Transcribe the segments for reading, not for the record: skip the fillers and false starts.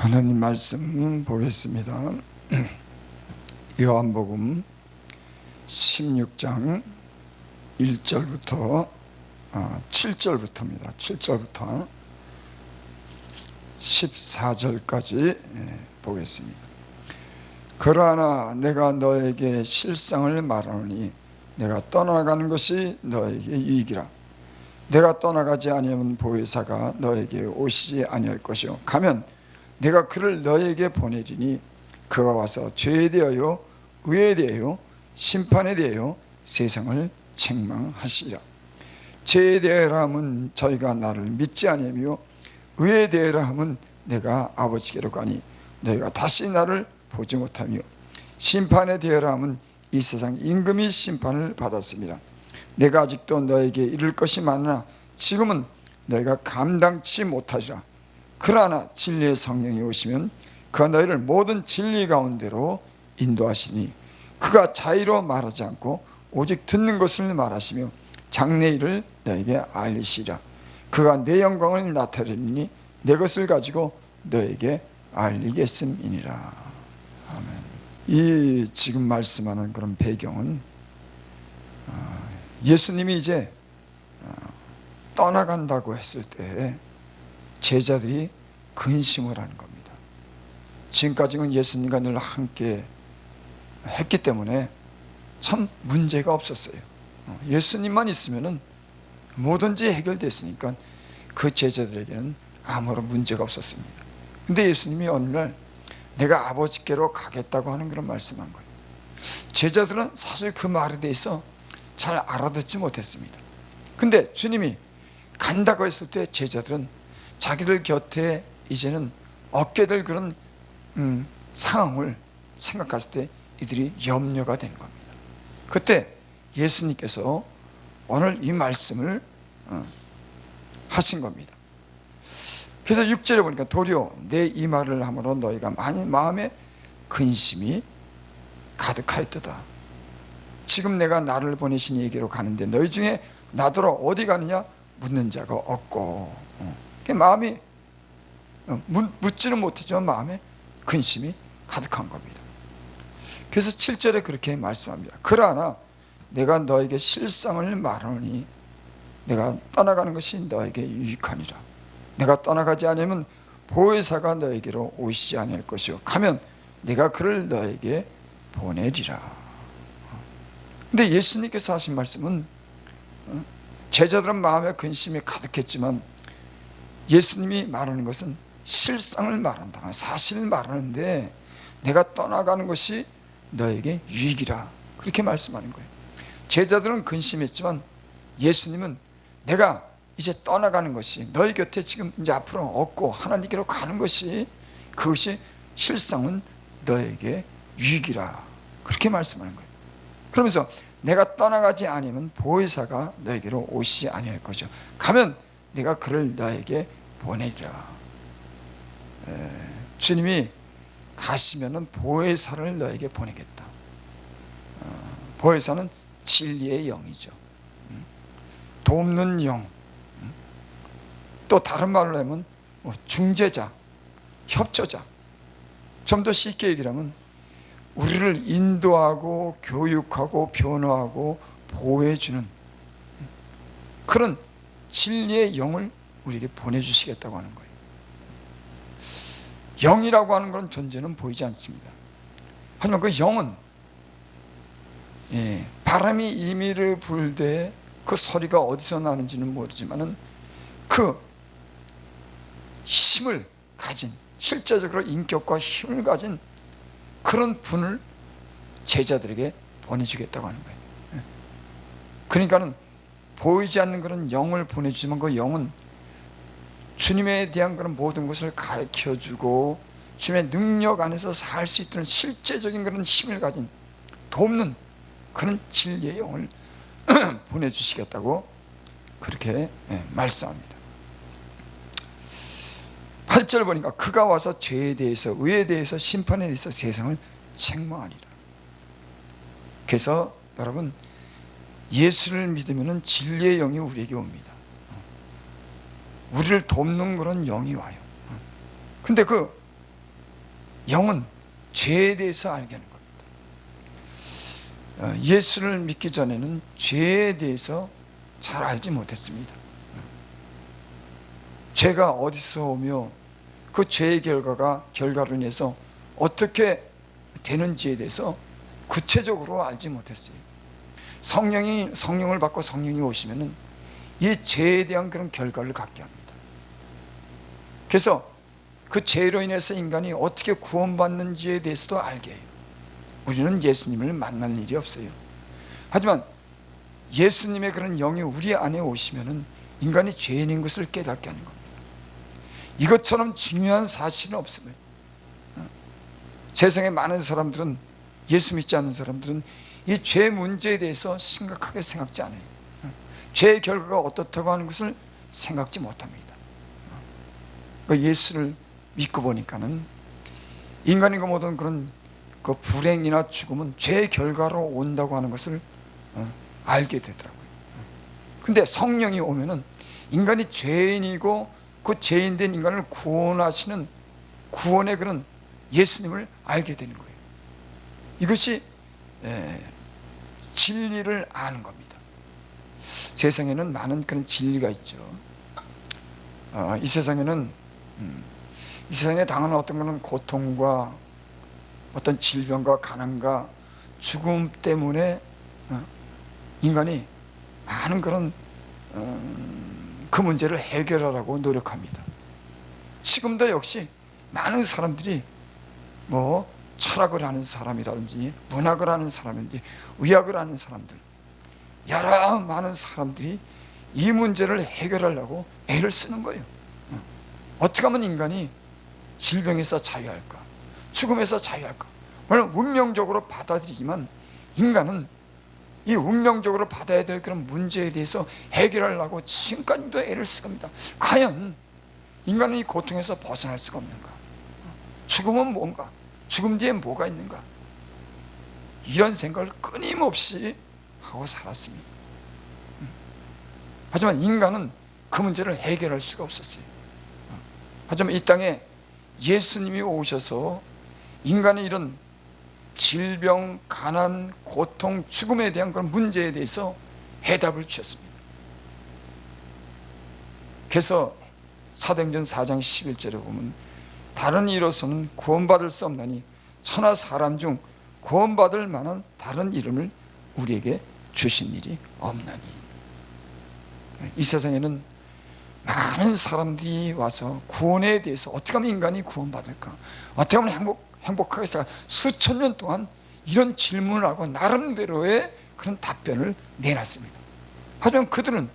하나님 말씀 보겠습니다. 요한복음 16장 1절부터 7절부터입니다. 7절부터 14절까지 보겠습니다. 그러나 내가 너에게 실상을 말하노니 내가 떠나가는 것이 너에게 유익이라. 내가 떠나가지 아니하면 보혜사가 너에게 오시지 아니할 것이요 가면 내가 그를 너에게 보내리니 그가 와서 죄에 대하여 의에 대하여 심판에 대하여 세상을 책망하시리라. 죄에 대하여 함은 저희가 나를 믿지 아니하며 의에 대하여 함은 내가 아버지께로 가니 너희가 다시 나를 보지 못하며 심판에 대하여 함은 이 세상 임금이 심판을 받았습니다. 내가 아직도 너에게 이를 것이 많으나 지금은 너희가 감당치 못하리라. 그러나 진리의 성령이 오시면 그가 너희를 모든 진리 가운데로 인도하시니 그가 자의로 말하지 않고 오직 듣는 것을 말하시며 장래일을 너에게 알리시리라. 그가 내 영광을 나타내리니 내 것을 가지고 너에게 알리겠음이니라. 아멘. 이 지금 말씀하는 그런 배경은 예수님이 이제 떠나간다고 했을 때 제자들이 근심을 하는 겁니다. 지금까지는 예수님과 늘 함께 했기 때문에 참 문제가 없었어요. 예수님만 있으면 뭐든지 해결됐으니까 그 제자들에게는 아무런 문제가 없었습니다. 근데 예수님이 어느 날 내가 아버지께로 가겠다고 하는 그런 말씀한 거예요. 제자들은 사실 그 말에 대해서 잘 알아듣지 못했습니다. 근데 주님이 간다고 했을 때 제자들은 자기들 곁에 이제는 얻게 될 그런 상황을 생각했을 때 이들이 염려가 되는 겁니다. 그때 예수님께서 오늘 이 말씀을 하신 겁니다. 그래서 6절에 보니까 도리어 내 이 말을 함으로 너희가 많이 마음에 근심이 가득하였도다. 지금 내가 나를 보내신 이에게로 가는데 너희 중에 나더러 어디 가느냐 묻는 자가 없고, 마음이 묻지는 못하지만 마음에 근심이 가득한 겁니다. 그래서 7절에 그렇게 말씀합니다. 그러나 내가 너에게 실상을 말하노니 내가 떠나가는 것이 너에게 유익하니라. 내가 떠나가지 않으면 보혜사가 너에게로 오시지 않을 것이요 가면 내가 그를 너에게 보내리라. 근데 예수님께서 하신 말씀은 제자들은 마음에 근심이 가득했지만 예수님이 말하는 것은 실상을 말한다. 사실을 말하는데 내가 떠나가는 것이 너에게 유익이라. 그렇게 말씀하는 거예요. 제자들은 근심했지만 예수님은 내가 이제 떠나가는 것이 너희 곁에 지금 이제 앞으로 없고 하나님께로 가는 것이 그것이 실상은 너에게 유익이라. 그렇게 말씀하는 거예요. 그러면서 내가 떠나가지 않으면 보혜사가 너에게로 오시지 아니할 것이요 가면 내가 그를 너에게 보내리라. 주님이 가시면은 보혜사를 너에게 보내겠다. 보혜사는 진리의 영이죠. 돕는 영. 또 다른 말로 하면 중재자, 협조자. 좀 더 쉽게 얘기하면 우리를 인도하고 교육하고 변호하고 보호해주는 그런 진리의 영을 우리에게 보내주시겠다고 하는 거예요. 영이라고 하는 그런 존재는 보이지 않습니다. 하지만 그 영은 바람이 임의를 불 때 그 소리가 어디서 나는지는 모르지만은 그 힘을 가진, 실제적으로 인격과 힘을 가진 그런 분을 제자들에게 보내주겠다고 하는 거예요. 그러니까는 보이지 않는 그런 영을 보내주지만 그 영은 주님에 대한 그런 모든 것을 가르쳐주고 주님의 능력 안에서 살 수 있도록 실제적인 그런 힘을 가진 돕는 그런 진리의 영을 보내주시겠다고 그렇게 말씀합니다. 8절 보니까 그가 와서 죄에 대해서 의에 대해서 심판에 대해서 세상을 책망하리라. 그래서 여러분 예수를 믿으면 진리의 영이 우리에게 옵니다. 우리를 돕는 그런 영이 와요. 근데 그 영은 죄에 대해서 알게 하는 겁니다. 예수를 믿기 전에는 죄에 대해서 잘 알지 못했습니다. 죄가 어디서 오며 그 죄의 결과로 인해서 어떻게 되는지에 대해서 구체적으로 알지 못했어요. 성령을 받고 성령이 오시면은 이 죄에 대한 그런 결과를 갖게 합니다. 그래서 그 죄로 인해서 인간이 어떻게 구원받는지에 대해서도 알게 해요. 우리는 예수님을 만날 일이 없어요. 하지만 예수님의 그런 영이 우리 안에 오시면은 인간이 죄인인 것을 깨닫게 하는 겁니다. 이것처럼 중요한 사실은 없습니다. 세상에 많은 사람들은, 예수 믿지 않는 사람들은 이 죄 문제에 대해서 심각하게 생각지 않아요. 죄의 결과가 어떻다고 하는 것을 생각지 못합니다. 예수를 믿고 보니까는 인간이 그 모든 그런 그 불행이나 죽음은 죄의 결과로 온다고 하는 것을 알게 되더라고요. 근데 성령이 오면은 인간이 죄인이고 그 죄인된 인간을 구원하시는 구원의 그런 예수님을 알게 되는 거예요. 이것이 진리를 아는 겁니다. 세상에는 많은 그런 진리가 있죠. 이 세상에 당하는 어떤 것은 고통과 어떤 질병과 가난과 죽음 때문에 인간이 많은 그런 그 문제를 해결하려고 노력합니다. 지금도 역시 많은 사람들이 철학을 하는 사람이라든지 문학을 하는 사람이든지 의학을 하는 사람들, 여러 많은 사람들이 이 문제를 해결하려고 애를 쓰는 거예요. 어떻게 하면 인간이 질병에서 자유할까, 죽음에서 자유할까. 물론 운명적으로 받아들이지만 인간은 이 운명적으로 받아야 될 그런 문제에 대해서 해결하려고 지금까지도 애를 쓰겁니다. 과연 인간은 이 고통에서 벗어날 수가 없는가? 죽음은 뭔가? 죽음 뒤에 뭐가 있는가? 이런 생각을 끊임없이 하고 살았습니다. 하지만 인간은 그 문제를 해결할 수가 없었어요. 하지만 이 땅에 예수님이 오셔서 인간의 이런 질병, 가난, 고통, 죽음에 대한 그런 문제에 대해서 해답을 주셨습니다. 그래서 사도행전 4장 11절에 보면 다른 이로서는 구원받을 수 없나니 천하 사람 중 구원받을 만한 다른 이름을 우리에게 주신 일이 없나니. 이 세상에는 많은 사람들이 와서 구원에 대해서 어떻게 하면 인간이 구원받을까, 어떻게 하면 행복하게 살까, 수천 년 동안 이런 질문을 하고 나름대로의 그런 답변을 내놨습니다. 하지만 그들은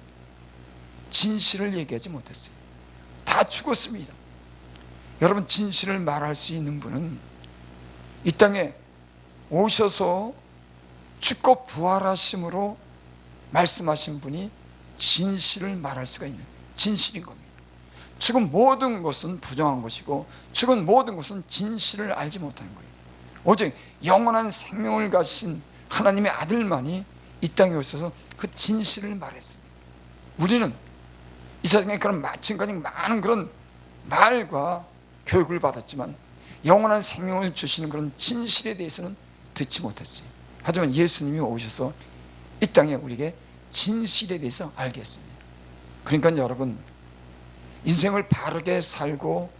진실을 얘기하지 못했어요. 다 죽었습니다. 여러분, 진실을 말할 수 있는 분은 이 땅에 오셔서 죽고 부활하심으로 말씀하신 분이 진실을 말할 수가 있는 진실인 겁니다. 죽은 모든 것은 부정한 것이고 죽은 모든 것은 진실을 알지 못하는 거예요. 오직 영원한 생명을 가진 하나님의 아들만이 이 땅에 오셔서 그 진실을 말했습니다. 우리는 이 세상에 그런 마찬가지 많은 그런 말과 교육을 받았지만 영원한 생명을 주시는 그런 진실에 대해서는 듣지 못했어요. 하지만 예수님이 오셔서 이 땅에 우리에게 진실에 대해서 알게 했습니다. 그러니까 여러분, 인생을 바르게 살고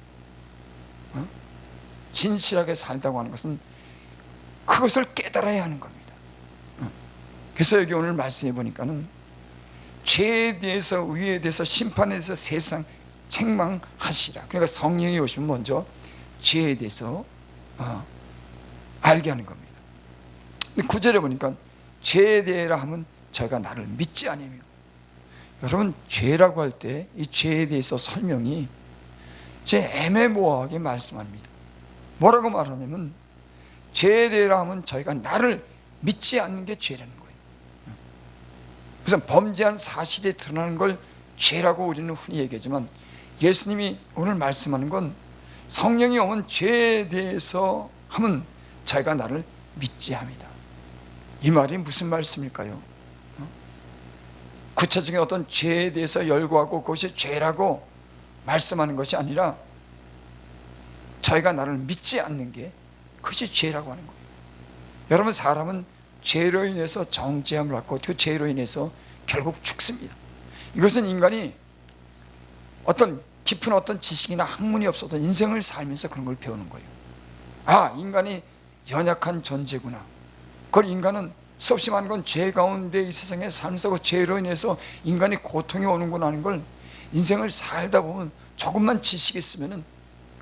진실하게 살다고 하는 것은 그것을 깨달아야 하는 겁니다. 그래서 여기 오늘 말씀해 보니까는 죄에 대해서, 의에 대해서, 심판에 대해서 세상 책망하시라. 그러니까 성령이 오시면 먼저 죄에 대해서 알게 하는 겁니다. 근데 9절에 보니까 죄에 대하라 하면 저희가 나를 믿지 아니며. 여러분, 죄라고 할 때 이 죄에 대해서 설명이 제 애매모호하게 말씀합니다. 뭐라고 말하냐면 죄에 대하라 하면 저희가 나를 믿지 않는 게 죄라는 거예요. 그래서 범죄한 사실이 드러나는 걸 죄라고 우리는 흔히 얘기하지만 예수님이 오늘 말씀하는 건 성령이 오면 죄에 대해서 하면 저희가 나를 믿지 합니다. 이 말이 무슨 말씀일까요? 구체적인 어떤 죄에 대해서 열거하고 그것이 죄라고 말씀하는 것이 아니라 저희가 나를 믿지 않는 게 그것이 죄라고 하는 거예요. 여러분, 사람은 죄로 인해서 정죄함을 받고 그 죄로 인해서 결국 죽습니다. 이것은 인간이 어떤 깊은 어떤 지식이나 학문이 없어도 인생을 살면서 그런 걸 배우는 거예요. 아, 인간이 연약한 존재구나. 그걸 인간은 수없이 많은 건 죄 가운데 이 세상에 살면서 그 죄로 인해서 인간이 고통이 오는구나 하는 걸 인생을 살다 보면 조금만 지식이 있으면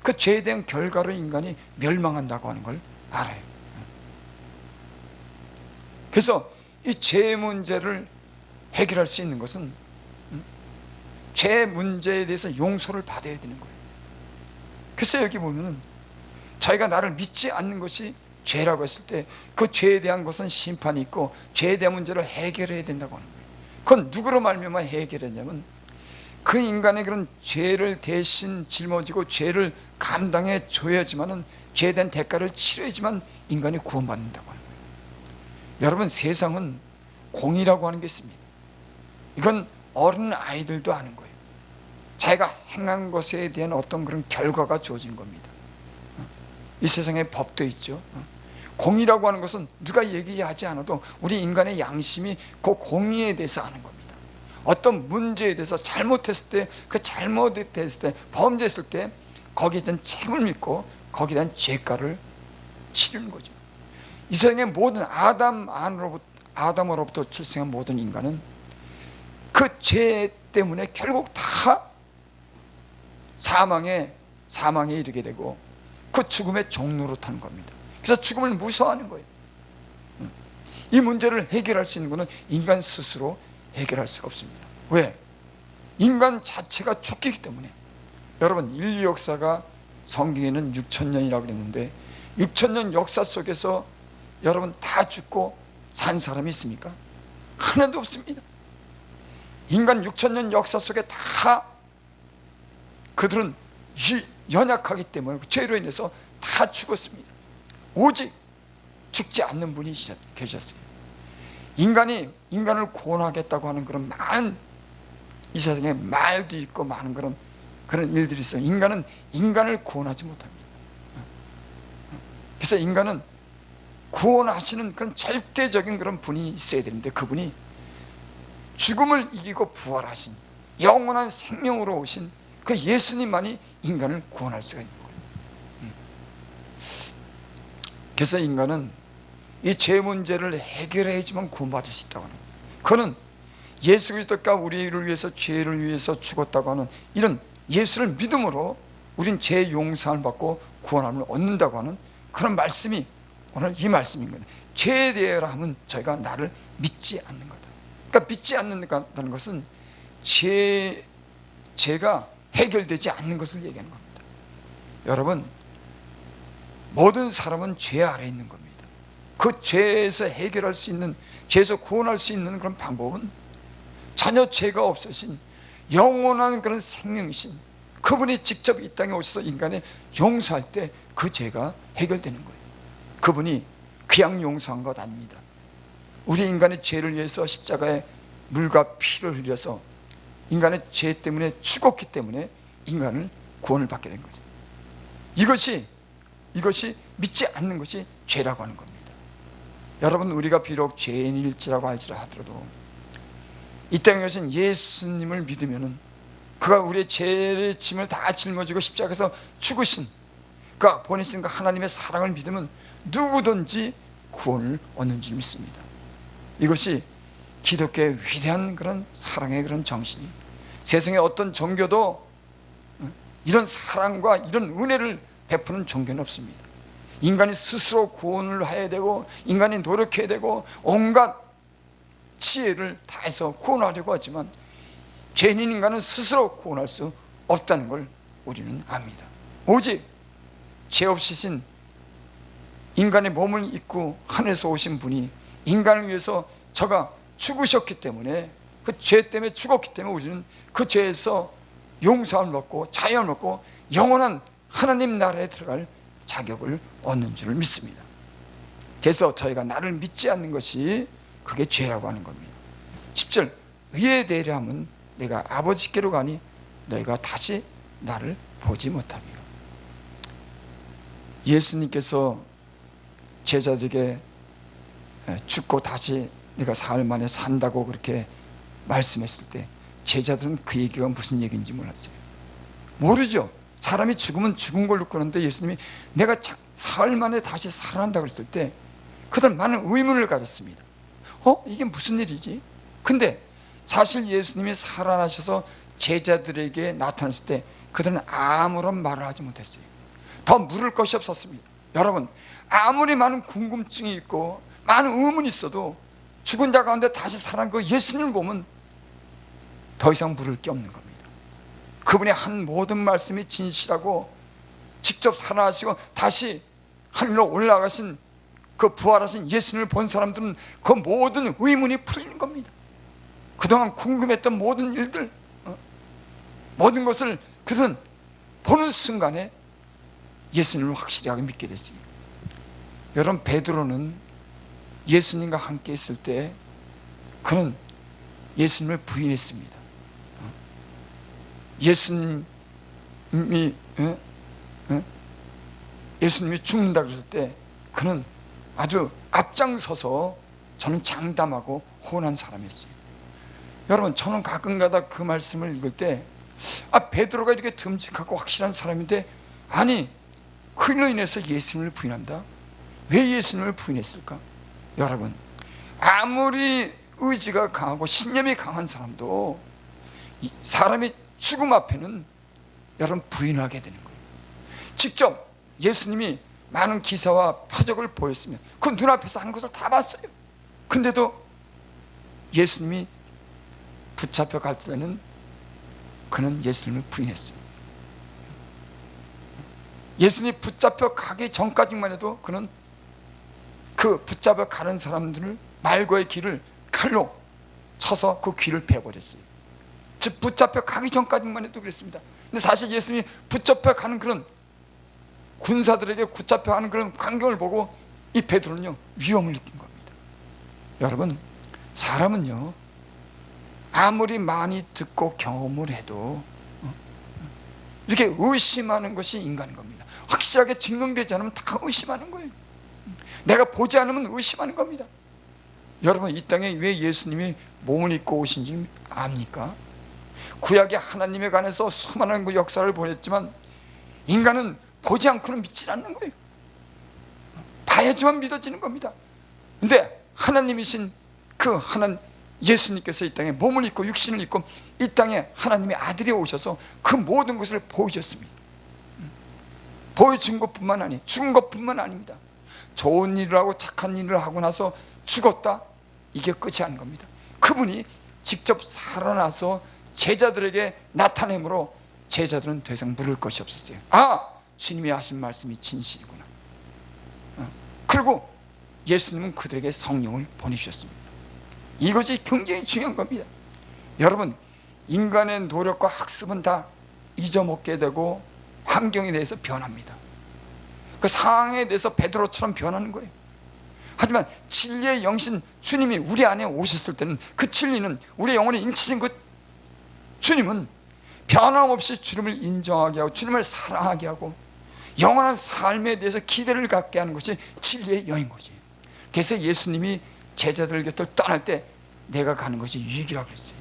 그 죄에 대한 결과로 인간이 멸망한다고 하는 걸 알아요. 그래서 이 죄 문제를 해결할 수 있는 것은 죄 문제에 대해서 용서를 받아야 되는 거예요. 그래서 여기 보면 자기가 나를 믿지 않는 것이 죄라고 했을 때 그 죄에 대한 것은 심판이 있고 죄에 대한 문제를 해결해야 된다고 하는 거예요. 그건 누구로 말미암아 해결했냐면 그 인간의 그런 죄를 대신 짊어지고 죄를 감당해 줘야지만은 죄에 대한 대가를 치러야지만 인간이 구원받는다고 하는 거예요. 여러분, 세상은 공의라고 하는 게 있습니다. 이건 어린 아이들도 아는 거예요. 자기가 행한 것에 대한 어떤 그런 결과가 주어진 겁니다. 이 세상에 법도 있죠. 공의라고 하는 것은 누가 얘기하지 않아도 우리 인간의 양심이 그 공의에 대해서 아는 겁니다. 어떤 문제에 대해서 잘못했을 때, 그 잘못했을 때, 범죄했을 때 거기에 대한 책임을 믿고 거기에 대한 죄가를 치르는 거죠. 이 세상의 모든 아담으로부터 출생한 모든 인간은 그 죄 때문에 결국 다 사망에 이르게 되고 그 죽음의 종로로 타는 겁니다. 그래서 죽음을 무서워하는 거예요. 이 문제를 해결할 수 있는 것은 인간 스스로 해결할 수가 없습니다. 왜? 인간 자체가 죽기 때문에. 여러분, 인류 역사가 성경에는 6,000년이라고 그랬는데 6,000년 역사 속에서 여러분 다 죽고 산 사람이 있습니까? 하나도 없습니다. 인간 6,000년 역사 속에 다 그들은 연약하기 때문에 죄로 인해서 다 죽었습니다. 오직 죽지 않는 분이 계셨어요. 인간이 인간을 구원하겠다고 하는 그런 많은 이 세상에 말도 있고 많은 그런 일들이 있어요. 인간은 인간을 구원하지 못합니다. 그래서 인간은 구원하시는 그런 절대적인 그런 분이 있어야 되는데 그분이 죽음을 이기고 부활하신 영원한 생명으로 오신 그 예수님만이 인간을 구원할 수가 있는 거예요. 그래서 인간은 이 죄 문제를 해결해야지만 구원받을 수 있다고 하는 거예요. 그는 예수 그리스도가 우리를 위해서 죄를 위해서 죽었다고 하는 이런 예수를 믿음으로 우린 죄 용서를 받고 구원함을 얻는다고 하는 그런 말씀이 오늘 이 말씀인 거예요. 죄에 대하여 하면 저희가 나를 믿지 않는 거다. 그러니까 믿지 않는다는 것은 죄가 해결되지 않는 것을 얘기하는 겁니다. 여러분, 모든 사람은 죄 아래에 있는 겁니다. 그 죄에서 해결할 수 있는, 죄에서 구원할 수 있는 그런 방법은 전혀 죄가 없으신 영원한 그런 생명이신 그분이 직접 이 땅에 오셔서 인간을 용서할 때 그 죄가 해결되는 거예요. 그분이 그냥 용서한 것 아닙니다. 우리 인간의 죄를 위해서 십자가에 물과 피를 흘려서 인간의 죄 때문에 죽었기 때문에 인간을 구원을 받게 된 거죠. 이것이 믿지 않는 것이 죄라고 하는 겁니다. 여러분, 우리가 비록 죄인일지라고 하더라도 이 땅에 오신 예수님을 믿으면은 그가 우리의 죄의 짐을 다 짊어지고 십자가에서 죽으신 그가 보내신 그 하나님의 사랑을 믿으면 누구든지 구원을 얻는 줄 믿습니다. 이것이 기독교의 위대한 그런 사랑의 그런 정신이 세상의 어떤 종교도 이런 사랑과 이런 은혜를 베푸는 종교는 없습니다. 인간이 스스로 구원을 해야 되고 인간이 노력해야 되고 온갖 지혜를 다해서 구원하려고 하지만 죄인인 인간은 스스로 구원할 수 없다는 걸 우리는 압니다. 오직 죄 없으신 인간의 몸을 입고 하늘에서 오신 분이 인간을 위해서 저가 죽으셨기 때문에 그 죄 때문에 죽었기 때문에 우리는 그 죄에서 용서함을 받고 자유함을 받고 영원한 하나님 나라에 들어갈 자격을 얻는 줄 믿습니다. 그래서 저희가 나를 믿지 않는 것이 그게 죄라고 하는 겁니다. 10절 의에 대하면 내가 아버지께로 가니 너희가 다시 나를 보지 못하며. 예수님께서 제자들에게 죽고 다시 내가 사흘 만에 산다고 그렇게 말씀했을 때 제자들은 그 얘기가 무슨 얘기인지 몰랐어요. 모르죠. 사람이 죽으면 죽은 걸로 끄는데 예수님이 내가 사흘 만에 다시 살아난다 그랬을 때 그들은 많은 의문을 가졌습니다. 이게 무슨 일이지? 근데 사실 예수님이 살아나셔서 제자들에게 나타났을 때 그들은 아무런 말을 하지 못했어요. 더 물을 것이 없었습니다. 여러분, 아무리 많은 궁금증이 있고 많은 의문이 있어도 죽은 자 가운데 다시 살아난 그 예수님을 보면 더 이상 물을 게 없는 겁니다. 그분의 한 모든 말씀이 진실하고 직접 살아나시고 다시 하늘로 올라가신 그 부활하신 예수님을 본 사람들은 그 모든 의문이 풀리는 겁니다. 그동안 궁금했던 모든 일들, 모든 것을 그들은 보는 순간에 예수님을 확실하게 믿게 됐습니다. 여러분, 베드로는 예수님과 함께 있을 때 그는 예수님을 부인했습니다. 예수님이 죽는다 그랬을 때 그는 아주 앞장서서 저는 장담하고 호언한 사람이었어요. 여러분, 저는 가끔가다 그 말씀을 읽을 때 베드로가 이렇게 듬직하고 확실한 사람인데 아니 그로 인해서 예수님을 부인한다? 왜 예수님을 부인했을까? 여러분, 아무리 의지가 강하고 신념이 강한 사람도 사람이 죽음 앞에는 여러분 부인하게 되는 거예요. 직접 예수님이 많은 기사와 표적을 보였으면 그 눈앞에서 한 것을 다 봤어요. 근데도 예수님이 붙잡혀 갈 때는 그는 예수님을 부인했어요. 예수님이 붙잡혀 가기 전까지만 해도 그는 그 붙잡혀 가는 사람들을 말고의 길을 칼로 쳐서 그 귀를 베어버렸어요. 즉 붙잡혀 가기 전까지만 해도 그랬습니다. 근데 사실 예수님이 붙잡혀 가는 그런 군사들에게 붙잡혀 가는 그런 광경을 보고 이 베드로는요 위험을 느낀 겁니다. 여러분, 사람은요 아무리 많이 듣고 경험을 해도 이렇게 의심하는 것이 인간인 겁니다. 확실하게 증명되지 않으면 다 의심하는 거예요. 내가 보지 않으면 의심하는 겁니다. 여러분, 이 땅에 왜 예수님이 몸을 입고 오신지 압니까? 구약의 하나님에 관해서 수많은 그 역사를 보냈지만 인간은 보지 않고는 믿지 않는 거예요. 봐야지만 믿어지는 겁니다. 근데 하나님이신 그 하나님 예수님께서 이 땅에 몸을 입고 육신을 입고 이 땅에 하나님의 아들이 오셔서 그 모든 것을 보여줬습니다. 보여준 것뿐만 아니 죽은 것뿐만 아닙니다. 좋은 일을 하고 착한 일을 하고 나서 죽었다, 이게 끝이 아닌 겁니다. 그분이 직접 살아나서 제자들에게 나타내므로 제자들은 더 이상 물을 것이 없었어요. 주님이 하신 말씀이 진실이구나. 그리고 예수님은 그들에게 성령을 보내주셨습니다. 이것이 굉장히 중요한 겁니다. 여러분, 인간의 노력과 학습은 다 잊어먹게 되고 환경에 대해서 변합니다. 그 상황에 대해서 베드로처럼 변하는 거예요. 하지만 진리의 영신 주님이 우리 안에 오셨을 때는 그 진리는 우리 영혼에 인치신 그 주님은 변함없이 주님을 인정하게 하고 주님을 사랑하게 하고 영원한 삶에 대해서 기대를 갖게 하는 것이 진리의 영인 거지. 그래서 예수님이 제자들 곁을 떠날 때 내가 가는 것이 유익이라고 그랬어요.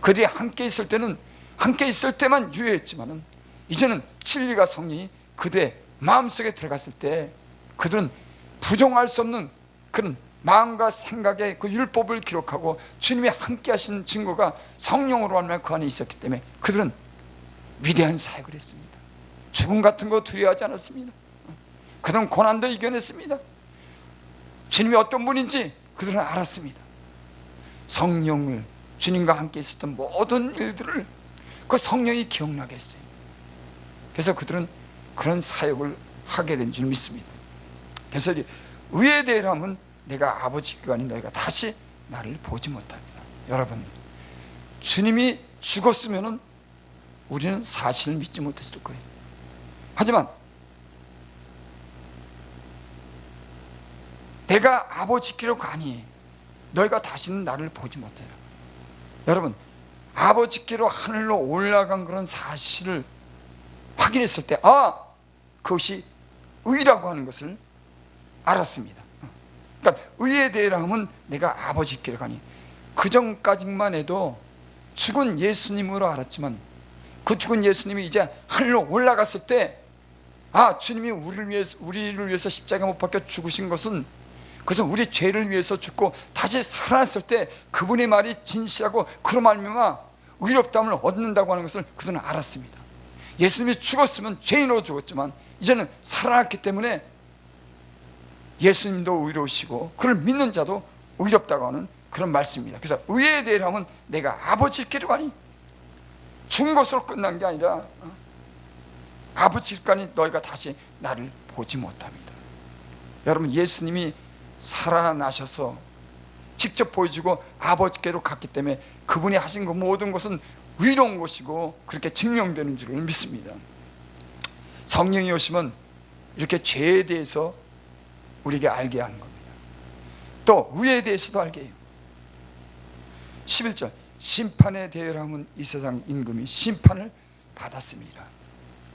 그들이 함께 있을 때는 함께 있을 때만 유효했지만은 이제는 진리가 성령이 그들의 마음속에 들어갔을 때 그들은 부정할 수 없는 그런 마음과 생각의 그 율법을 기록하고 주님이 함께 하신 증거가 성령으로 하면 그 안에 있었기 때문에 그들은 위대한 사역을 했습니다. 죽음 같은 거 두려워하지 않았습니다. 그들은 고난도 이겨냈습니다. 주님이 어떤 분인지 그들은 알았습니다. 성령을 주님과 함께 있었던 모든 일들을 그 성령이 기억나게 했어요. 그래서 그들은 그런 사역을 하게 된 줄 믿습니다. 그래서 의에 대하면 내가 아버지가 아닌 너희가 다시 나를 보지 못합니다. 여러분, 주님이 죽었으면 우리는 사실을 믿지 못했을 거예요. 하지만 내가 아버지께로 가니 너희가 다시는 나를 보지 못해라. 여러분, 아버지께로 하늘로 올라간 그런 사실을 확인했을 때 그것이 의라고 하는 것을 알았습니다. 그러니까 의에 대하여 하면 내가 아버지께로 가니, 그 전까지만 해도 죽은 예수님으로 알았지만 그 죽은 예수님이 이제 하늘로 올라갔을 때, 주님이 우리를 위해서 십자가에 못 박혀 죽으신 것은, 그것은 우리 죄를 위해서 죽고 다시 살아났을 때 그분의 말이 진실하고 그로 말미암아 의롭다함을 얻는다고 하는 것을 그들은 알았습니다. 예수님이 죽었으면 죄인으로 죽었지만 이제는 살아났기 때문에 예수님도 의로우시고 그를 믿는 자도 의롭다고 하는 그런 말씀입니다. 그래서 의에 대해 하면 내가 아버지께로 가니, 죽은 것으로 끝난 게 아니라 아버지께로 가니 너희가 다시 나를 보지 못합니다. 여러분, 예수님이 살아나셔서 직접 보여주고 아버지께로 갔기 때문에 그분이 하신 그 모든 것은 의로운 것이고 그렇게 증명되는 줄을 믿습니다. 성령이 오시면 이렇게 죄에 대해서 우리에게 알게 하는 겁니다. 또 의에 대해서도 알게 해요. 11절, 심판에 대하여는 이 세상 임금이 심판을 받았습니다.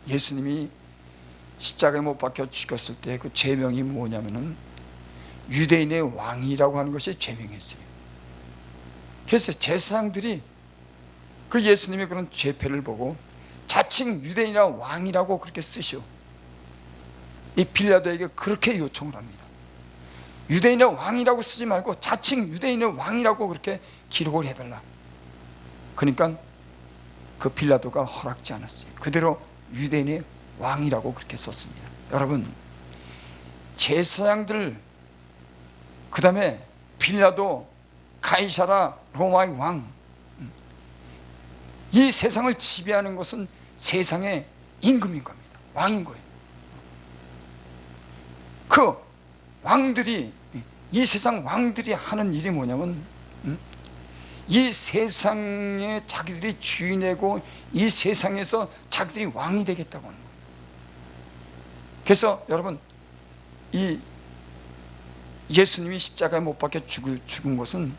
예수님이 십자가에 못 박혀 죽었을 때 그 죄명이 뭐냐면은 유대인의 왕이라고 하는 것이 죄명이었어요. 그래서 제사장들이 그 예수님의 그런 죄패를 보고 자칭 유대인이라 왕이라고 그렇게 쓰시오. 이 빌라도에게 그렇게 요청을 합니다. 유대인의 왕이라고 쓰지 말고 자칭 유대인의 왕이라고 그렇게 기록을 해달라. 그러니까 그 빌라도가 허락지 않았어요. 그대로 유대인의 왕이라고 그렇게 썼습니다. 여러분, 제사장들, 그 다음에 빌라도, 가이사라, 로마의 왕, 이 세상을 지배하는 것은 세상의 임금인 겁니다. 왕인 거예요. 그 왕들이, 이 세상 왕들이 하는 일이 뭐냐면 이 세상에 자기들이 주인이고 이 세상에서 자기들이 왕이 되겠다고 하는 거예요. 그래서 여러분, 이 예수님이 십자가에 못 박혀 죽은 것은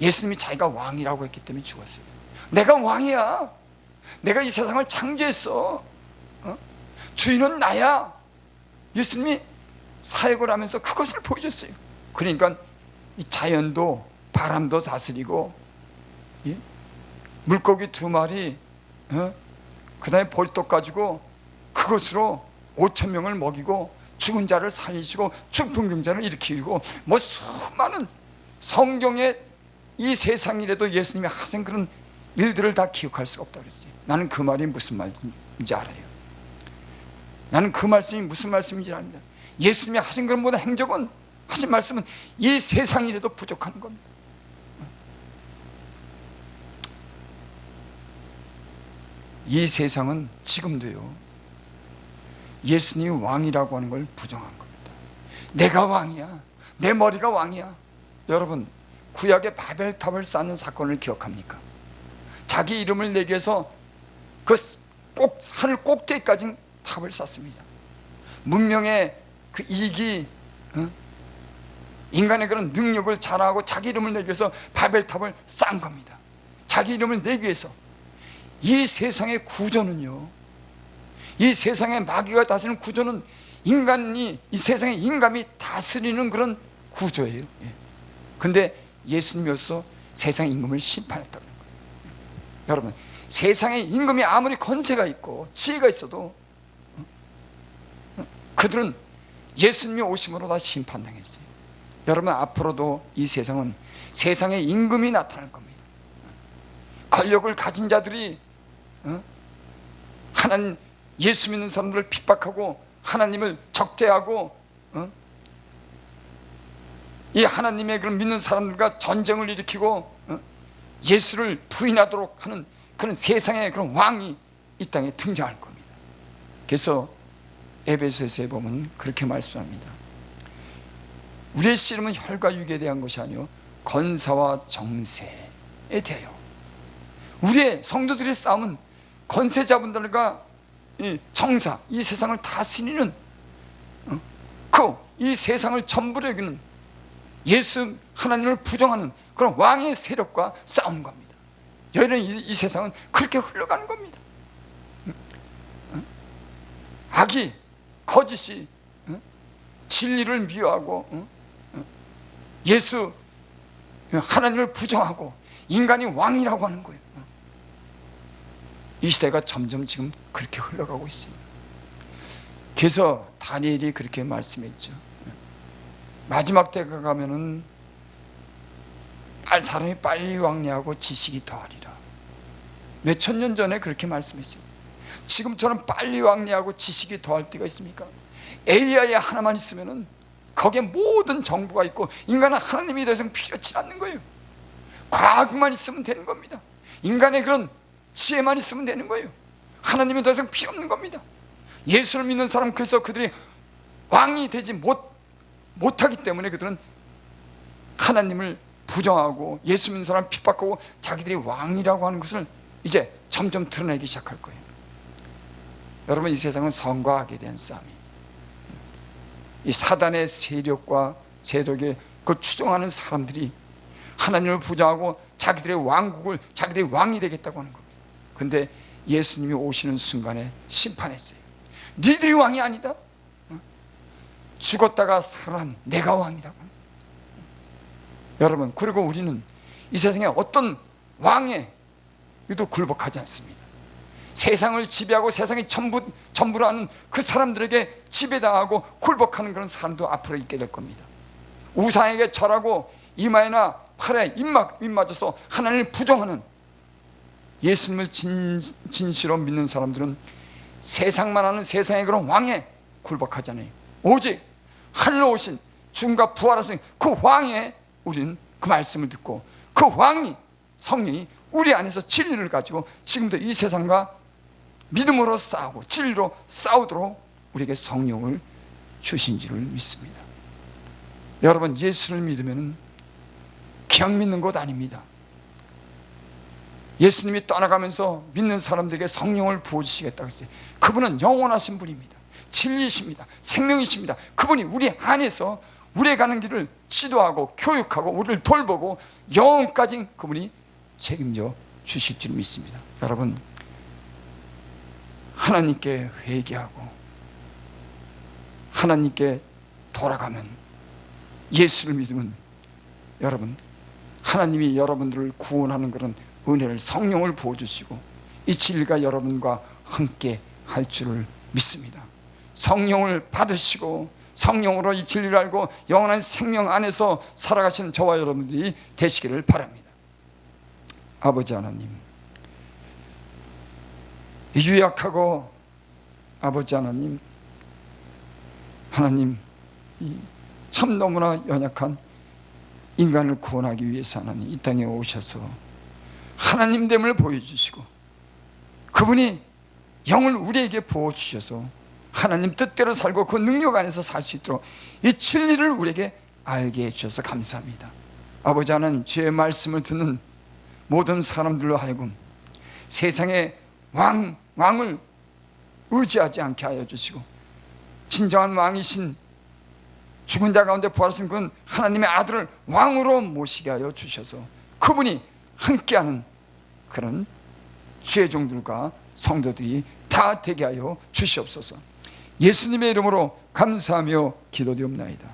예수님이 자기가 왕이라고 했기 때문에 죽었어요. 내가 왕이야. 내가 이 세상을 창조했어. 주인은 나야. 예수님이 사역을 하면서 그것을 보여줬어요. 그러니까 이 자연도 바람도 다스리고, 물고기 2마리, 그 다음에 벌떡 가지고 그것으로 5,000명을 먹이고 죽은 자를 살리시고 중풍병자를 일으키고, 뭐 수많은 성경에 이 세상이라도 예수님이 하신 그런 일들을 다 기억할 수가 없다고 그랬어요. 나는 그 말이 무슨 말인지 알아요. 나는 그 말씀이 무슨 말씀인지 압니다. 예수님이 하신 그런 모든 행적은, 하신 말씀은 이 세상이라도 부족한 겁니다. 이 세상은 지금도요, 예수님이 왕이라고 하는 걸 부정한 겁니다. 내가 왕이야. 내 머리가 왕이야. 여러분, 구약의 바벨탑을 쌓는 사건을 기억합니까? 자기 이름을 내기 위해서 그 꼭 하늘 꼭대기까지 탑을 쌓습니다. 문명의 그 이기, 인간의 그런 능력을 자랑하고 자기 이름을 내기 위해서 바벨탑을 쌓은 겁니다. 자기 이름을 내기 위해서. 이 세상의 구조는요, 이 세상의 마귀가 다스리는 구조는 인간이, 이 세상의 인간이 다스리는 그런 구조예요. 근데 예수님이어서 세상의 임금을 심판했다는 거예요. 여러분, 세상의 임금이 아무리 권세가 있고 지혜가 있어도 그들은 예수님이 오심으로 다 심판당했어요. 여러분, 앞으로도 이 세상은 세상의 임금이 나타날 겁니다. 권력을 가진 자들이 하나님, 예수 믿는 사람들을 핍박하고 하나님을 적대하고 이 하나님의 그런 믿는 사람들과 전쟁을 일으키고 예수를 부인하도록 하는 그런 세상의 그런 왕이 이 땅에 등장할 겁니다. 그래서 에베소서에 보면 그렇게 말씀합니다. 우리의 씨름은 혈과 육에 대한 것이 아니요 권사와 정세에 대하여. 우리의 성도들의 싸움은 권세자분들과 이 정사, 이 세상을 다스리는 이 세상을 전부로 여기는 예수 하나님을 부정하는 그런 왕의 세력과 싸우는 겁니다. 여기는 이 세상은 그렇게 흘러가는 겁니다. 악이, 거짓이 진리를 미워하고 예수 하나님을 부정하고 인간이 왕이라고 하는 거예요. 이 시대가 점점 지금 그렇게 흘러가고 있습니다. 그래서 다니엘이 그렇게 말씀했죠. 마지막 때가 가면은 사람이 빨리 왕래하고 지식이 더하리라. 몇 천 년 전에 그렇게 말씀했어요. 지금처럼 빨리 왕래하고 지식이 더할 때가 있습니까? AI 하나만 있으면은 거기에 모든 정보가 있고 인간은 하나님이 더 이상 필요치 않는 거예요. 과학만 있으면 되는 겁니다. 인간의 그런 지혜만 있으면 되는 거예요. 하나님이 더 이상 필요 없는 겁니다. 예수를 믿는 사람, 그래서 그들이 왕이 되지 못하기 때문에 그들은 하나님을 부정하고 예수 믿는 사람 핍박하고 자기들이 왕이라고 하는 것을 이제 점점 드러내기 시작할 거예요. 여러분, 이 세상은 선과 악에 대한 싸움이, 이 사단의 세력과 세력에 그 추종하는 사람들이 하나님을 부정하고 자기들의 왕국을, 자기들이 왕이 되겠다고 하는 겁니다. 근데 예수님이 오시는 순간에 심판했어요. 니들이 왕이 아니다. 죽었다가 살아난 내가 왕이라고. 여러분, 그리고 우리는 이 세상에 어떤 왕에도 굴복하지 않습니다. 세상을 지배하고 세상이 전부로 하는 그 사람들에게 지배당하고 굴복하는 그런 사람도 앞으로 있게 될 겁니다. 우상에게 절하고 이마에나 팔에 입 맞아서 하나님을 부정하는, 예수님을 진실로 믿는 사람들은 세상만 하는 세상의 그런 왕에 굴복하지 않아요. 오직 하늘로 오신 주님과 부활하신 그 왕에 우리는 그 말씀을 듣고, 그 왕이, 성령이 우리 안에서 진리를 가지고 지금도 이 세상과 믿음으로 싸우고 진리로 싸우도록 우리에게 성령을 주신 줄을 믿습니다. 여러분, 예수를 믿으면 그냥 믿는 것 아닙니다. 예수님이 떠나가면서 믿는 사람들에게 성령을 부어주시겠다고 했어요. 그분은 영원하신 분입니다. 진리이십니다. 생명이십니다. 그분이 우리 안에서 우리의 가는 길을 지도하고 교육하고 우리를 돌보고 영원까지 그분이 책임져 주실 줄 믿습니다. 여러분, 하나님께 회개하고 하나님께 돌아가면, 예수를 믿으면 여러분, 하나님이 여러분들을 구원하는 그런 은혜를, 성령을 부어주시고 이 진리가 여러분과 함께 할 줄을 믿습니다. 성령을 받으시고 성령으로 이 진리를 알고 영원한 생명 안에서 살아가시는 저와 여러분들이 되시기를 바랍니다. 아버지 하나님, 유약하고 아버지 하나님, 하나님 참 너무나 연약한 인간을 구원하기 위해서 하나님 이 땅에 오셔서 하나님됨을 보여주시고 그분이 영을 우리에게 부어주셔서 하나님 뜻대로 살고 그 능력 안에서 살 수 있도록 이 진리를 우리에게 알게 해주셔서 감사합니다. 아버지 하나님, 주의 말씀을 듣는 모든 사람들로 하여금 세상의 왕을 의지하지 않게 하여 주시고 진정한 왕이신 죽은 자 가운데 부활하신 그 하나님의 아들을 왕으로 모시게 하여 주셔서 그분이 함께하는 그런 주의 종들과 성도들이 다 되게 하여 주시옵소서. 예수님의 이름으로 감사하며 기도드리옵나이다.